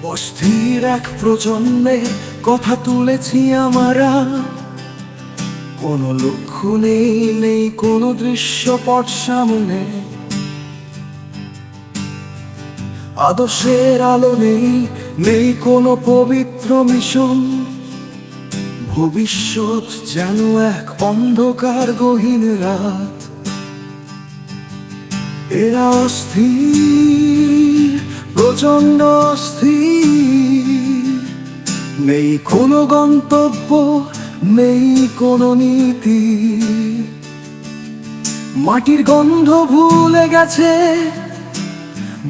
অস্থির এক প্রজন্মে কথা তুলেছি আমরা, কোনো লক্ষ্য নেই, নেই কোনো দৃশ্যপট সামনে। আদর্শের আলো নেই, নেই কোনো পবিত্র মিশন। ভবিষ্যৎ যেন এক অন্ধকার গহীন রাত। এরা অস্থির, প্রচন্ড অস্থির। নেই কোনো গন্তব্য, নেই কোনো নীতি। মাটির গন্ধ ভুলে গেছে,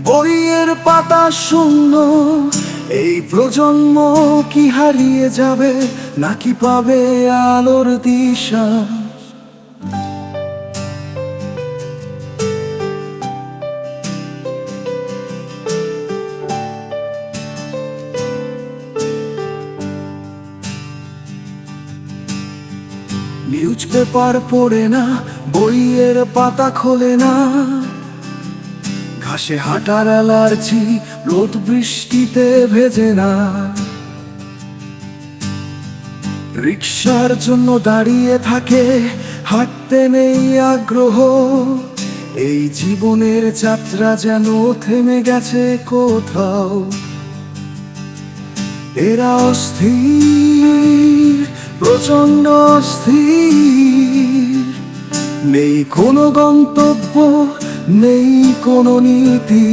বইয়ের পাতা শূন্য। এই প্রজন্ম কি হারিয়ে যাবে, নাকি পাবে আলোর দিশা? নিউজ পেপার পড়ে না, বইয়ের পাতা খোলে না। ঘাসে হাঁটার অ্যালার্জি, রোদ বৃষ্টিতে ভেজে না। রিকশার জন্য দাঁড়িয়ে থাকে, হাঁটতে নেই আগ্রহ। এই জীবনের যাত্রা যেন থেমে গেছে কোথাও। এরা অস্থির, প্রচন্ড অস্থির। নেই কোনো গন্তব্য, নেই কোনো নীতি।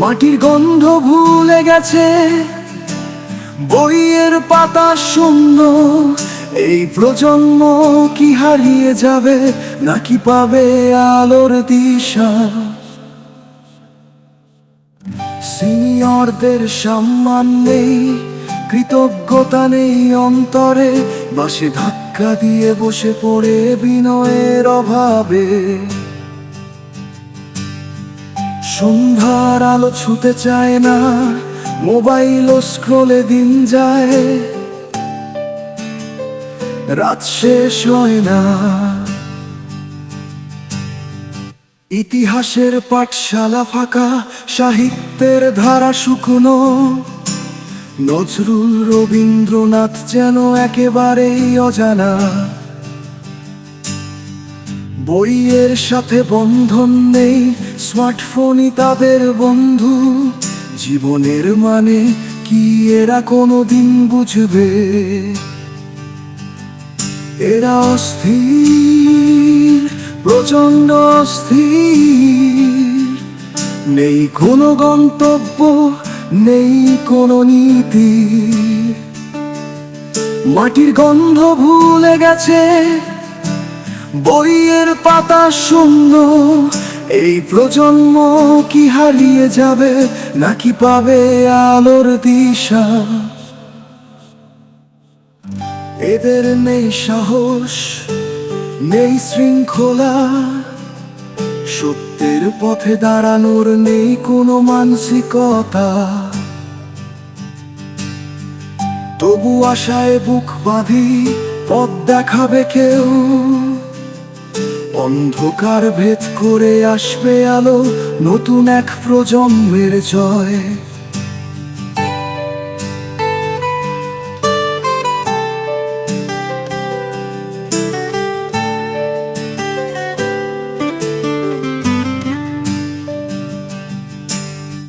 মাটির গন্ধ ভুলে গেছে, বইয়ের পাতা শূন্য। এই প্রজন্ম কি হারিয়ে যাবে, নাকি পাবে আলোর দিশা? সিনিয়রদের সম্মান নেই, কৃতজ্ঞতা নেই অন্তরে। বাসে ধাক্কা দিয়ে বসে পড়ে বিনয়ের অভাবে। সন্ধ্যার আলো ছুতে চায় না, মোবাইল ও স্ক্রোলে দিন যায়। রাত শেষ হয় না, ইতিহাসের পাঠশালা ফাঁকা, সাহিত্যের ধারা শুকনো। নজরুল, রবীন্দ্রনাথ যেন একেবারেই অজানা। বইয়ের সাথে বন্ধন নেই, স্মার্টফোনই তাদের বন্ধু। জীবনের মানে কি এরা কোনোদিন বুঝবে? এরা অস্থির, প্রচন্ড অস্থির। নেই কোনো গন্তব্য, নেই কোনো নীতি। মাটির গন্ধ ভুলে গেছে, বইয়ের পাতা শূন্য। এই প্রজন্ম কি হারিয়ে যাবে, নাকি পাবে আলোর দিশা? এদের নেই সাহস, নেই শৃঙ্খলা। সত্যের পথে দাঁড়ানোর নেই কোনো মানসিকতা। তবু আশায় বুক বাঁধি, পথ দেখাবে কেউ। অন্ধকার ভেদ করে আসবে আলো, নতুন এক প্রজন্মের জয়।